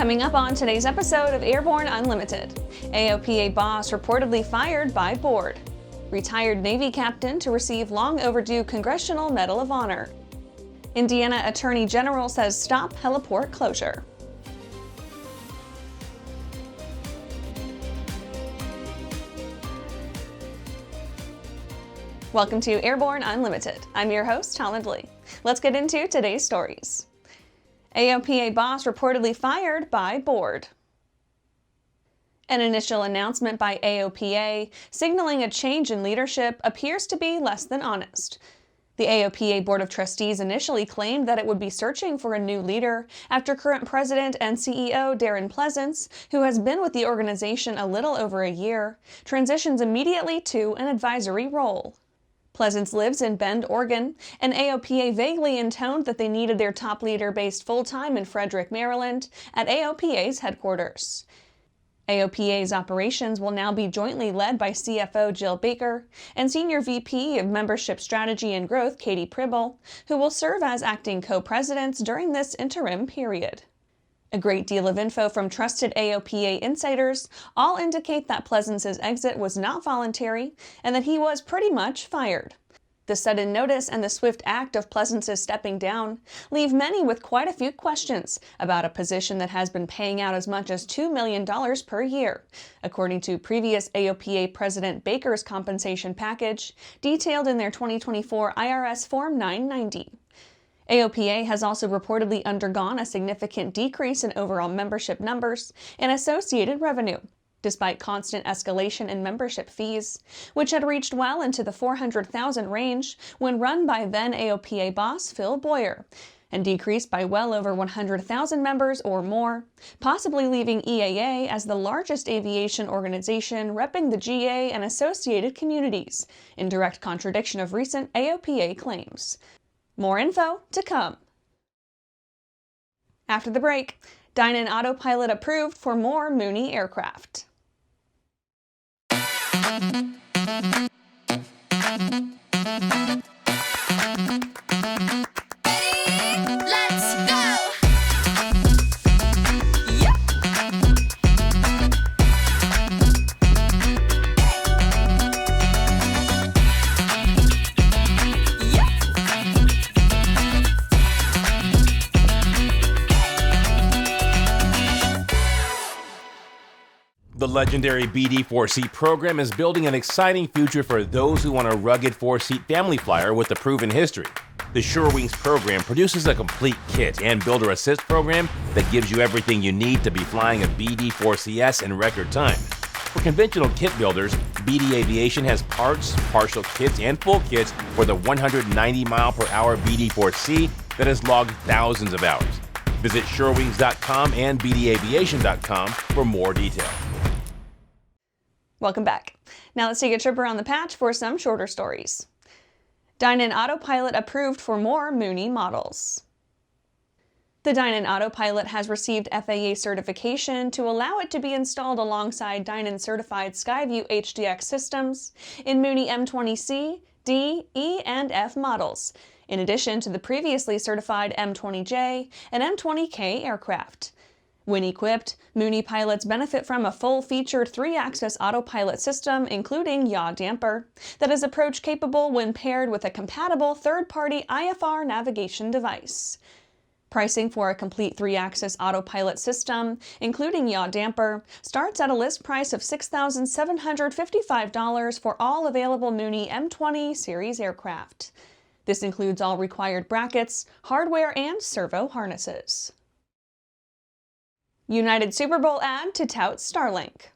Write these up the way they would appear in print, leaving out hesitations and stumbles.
Coming up on today's episode of Airborne Unlimited, AOPA boss reportedly fired by board. Retired Navy captain to receive long overdue Congressional Medal of Honor. Indiana Attorney General says stop heliport closure. Welcome to Airborne Unlimited. I'm your host, Holland Lee. Let's get into today's stories. AOPA boss reportedly fired by board. An initial announcement by AOPA signaling a change in leadership appears to be less than honest. The AOPA Board of Trustees initially claimed that it would be searching for a new leader after current president and CEO Darren Pleasance, who has been with the organization a little over a year, transitions immediately to an advisory role. Pleasance lives in Bend, Oregon, and AOPA vaguely intoned that they needed their top leader based full-time in Frederick, Maryland, at AOPA's headquarters. AOPA's operations will now be jointly led by CFO Jill Baker and Senior VP of Membership Strategy and Growth Katie Pribble, who will serve as acting co-presidents during this interim period. A great deal of info from trusted AOPA insiders all indicate that Pleasance's exit was not voluntary and that he was pretty much fired. The sudden notice and the swift act of Pleasance's stepping down leave many with quite a few questions about a position that has been paying out as much as $2 million per year, according to previous AOPA President Baker's compensation package, detailed in their 2024 IRS Form 990. AOPA has also reportedly undergone a significant decrease in overall membership numbers and associated revenue, despite constant escalation in membership fees, which had reached well into the $400,000 range when run by then AOPA boss Phil Boyer, and decreased by well over 100,000 members or more, possibly leaving EAA as the largest aviation organization repping the GA and associated communities, in direct contradiction of recent AOPA claims. More info to come. After the break, Dynon Autopilot approved for more Mooney aircraft. The legendary BD4C program is building an exciting future for those who want a rugged four-seat family flyer with a proven history. The SureWings program produces a complete kit and builder assist program that gives you everything you need to be flying a BD4CS in record time. For conventional kit builders, BD Aviation has parts, partial kits, and full kits for the 190-mile-per-hour BD4C that has logged thousands of hours. Visit SureWings.com and BDAviation.com for more detail. Welcome back. Now let's take a trip around the patch for some shorter stories. Dynon Autopilot approved for more Mooney models. The Dynon Autopilot has received FAA certification to allow it to be installed alongside Dynon-certified Skyview HDX systems in Mooney M20C, D, E, and F models, in addition to the previously certified M20J and M20K aircraft. When equipped, Mooney pilots benefit from a full-featured 3-axis autopilot system, including yaw damper, that is approach-capable when paired with a compatible third-party IFR navigation device. Pricing for a complete 3-axis autopilot system, including yaw damper, starts at a list price of $6,755 for all available Mooney M20 series aircraft. This includes all required brackets, hardware, and servo harnesses. United Super Bowl ad to tout Starlink.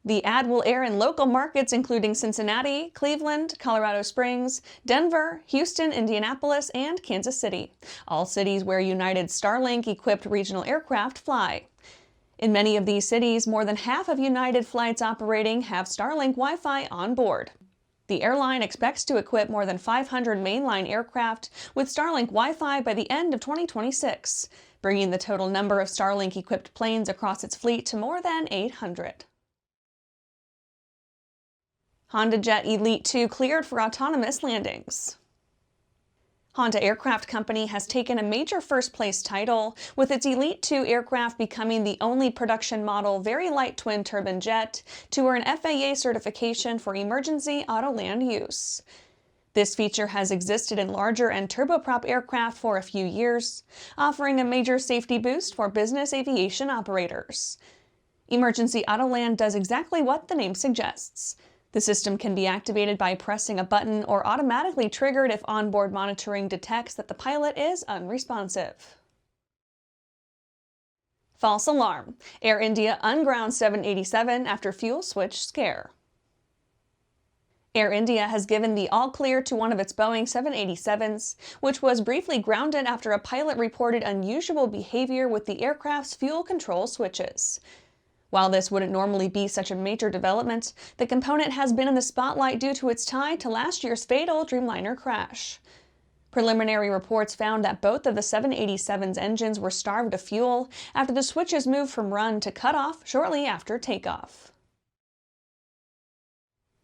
The ad will air in local markets including Cincinnati, Cleveland, Colorado Springs, Denver, Houston, Indianapolis, and Kansas City, all cities where United-Starlink-equipped regional aircraft fly. In many of these cities, more than half of United flights operating have Starlink Wi-Fi on board. The airline expects to equip more than 500 mainline aircraft with Starlink Wi-Fi by the end of 2026, bringing the total number of Starlink-equipped planes across its fleet to more than 800. HondaJet Elite 2 cleared for autonomous landings. Honda Aircraft Company has taken a major first-place title, with its Elite 2 aircraft becoming the only production model very light twin-turbine jet to earn FAA certification for emergency Autoland use. This feature has existed in larger and turboprop aircraft for a few years, offering a major safety boost for business aviation operators. Emergency Autoland does exactly what the name suggests. The system can be activated by pressing a button or automatically triggered if onboard monitoring detects that the pilot is unresponsive. False alarm. Air India ungrounds 787 after fuel switch scare. Air India has given the all-clear to one of its Boeing 787s, which was briefly grounded after a pilot reported unusual behavior with the aircraft's fuel control switches. While this wouldn't normally be such a major development, the component has been in the spotlight due to its tie to last year's fatal Dreamliner crash. Preliminary reports found that both of the 787's engines were starved of fuel after the switches moved from run to cutoff shortly after takeoff.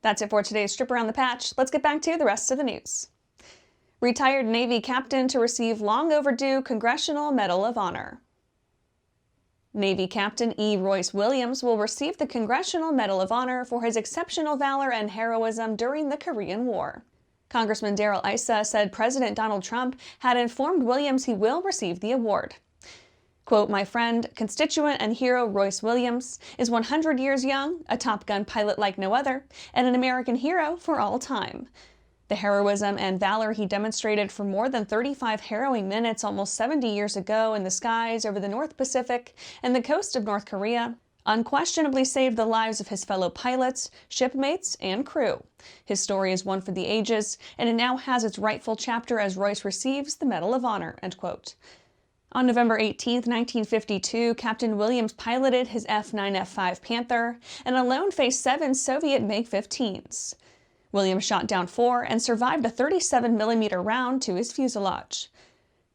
That's it for today's Strip Around the Patch. Let's get back to the rest of the news. Retired Navy captain to receive long overdue Congressional Medal of Honor. Navy Captain Royce Williams will receive the Congressional Medal of Honor for his exceptional valor and heroism during the Korean War. Congressman Darrell Issa said President Donald Trump had informed Williams he will receive the award. Quote, "My friend, constituent and hero Royce Williams is 100 years young, a Top Gun pilot like no other, and an American hero for all time. The heroism and valor he demonstrated for more than 35 harrowing minutes almost 70 years ago in the skies over the North Pacific and the coast of North Korea unquestionably saved the lives of his fellow pilots, shipmates, and crew. His story is one for the ages, and it now has its rightful chapter as Royce receives the Medal of Honor." End quote. On November 18, 1952, Captain Williams piloted his F-9F-5 Panther and alone faced 7 Soviet MiG-15s. Williams shot down 4 and survived a 37mm round to his fuselage.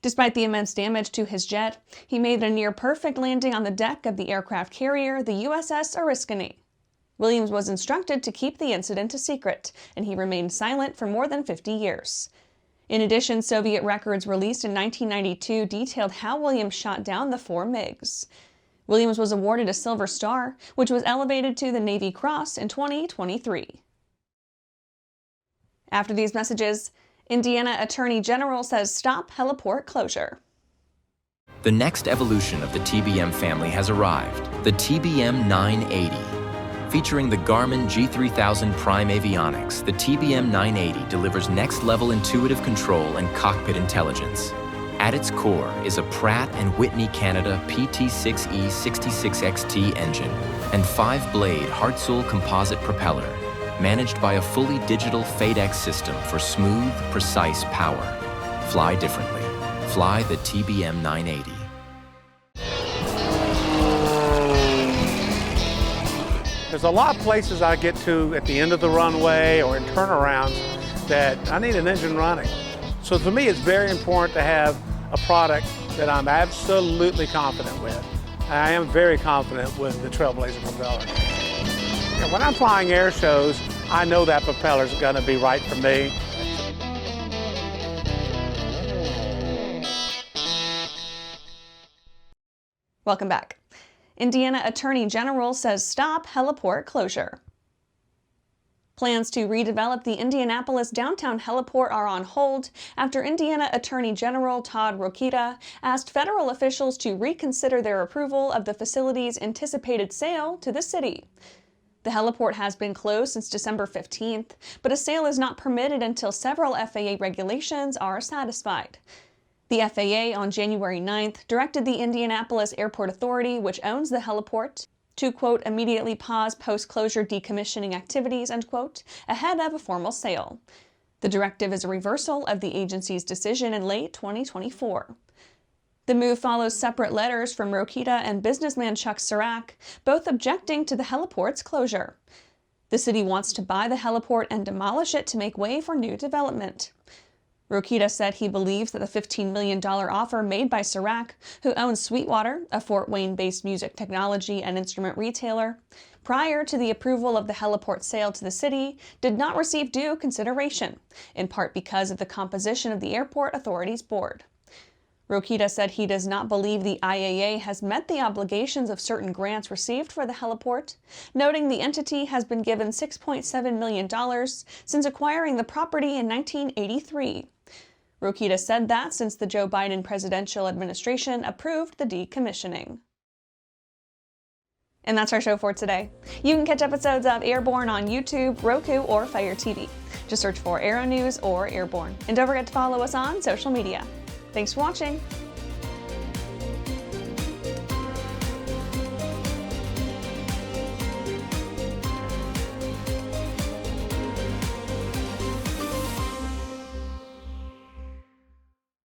Despite the immense damage to his jet, he made a near-perfect landing on the deck of the aircraft carrier, the USS Oriskany. Williams was instructed to keep the incident a secret, and he remained silent for more than 50 years. In addition, Soviet records released in 1992 detailed how Williams shot down the 4 MiGs. Williams was awarded a Silver Star, which was elevated to the Navy Cross in 2023. After these messages, Indiana Attorney General says stop heliport closure. The next evolution of the TBM family has arrived, the TBM 980. Featuring the Garmin G3000 Prime avionics, the TBM 980 delivers next-level intuitive control and cockpit intelligence. At its core is a Pratt & Whitney Canada PT6E 66XT engine and 5-blade Hartzell composite propeller, managed by a fully digital FADEX system for smooth, precise power. Fly differently. Fly the TBM 980. There's a lot of places I get to at the end of the runway or in turnarounds that I need an engine running. So for me, it's very important to have a product that I'm absolutely confident with. I am very confident with the Trailblazer propeller. And when I'm flying air shows, I know that propeller's gonna be right for me. Welcome back. Indiana Attorney General says stop heliport closure. Plans to redevelop the Indianapolis downtown heliport are on hold after Indiana Attorney General Todd Rokita asked federal officials to reconsider their approval of the facility's anticipated sale to the city. The heliport has been closed since December 15th, but a sale is not permitted until several FAA regulations are satisfied. The FAA on January 9th directed the Indianapolis Airport Authority, which owns the heliport, to, quote, immediately pause post-closure decommissioning activities, end quote, ahead of a formal sale. The directive is a reversal of the agency's decision in late 2024. The move follows separate letters from Rokita and businessman Chuck Sirac, both objecting to the heliport's closure. The city wants to buy the heliport and demolish it to make way for new development. Rokita said he believes that the $15 million offer made by Serac, who owns Sweetwater, a Fort Wayne-based music technology and instrument retailer, prior to the approval of the heliport sale to the city, did not receive due consideration, in part because of the composition of the Airport Authority's board. Rokita said he does not believe the IAA has met the obligations of certain grants received for the heliport, noting the entity has been given $6.7 million since acquiring the property in 1983. Rokita said that since the Joe Biden presidential administration approved the decommissioning. And that's our show for today. You can catch episodes of Airborne on YouTube, Roku, or Fire TV. Just search for Aero-News or Airborne. And don't forget to follow us on social media. Thanks for watching.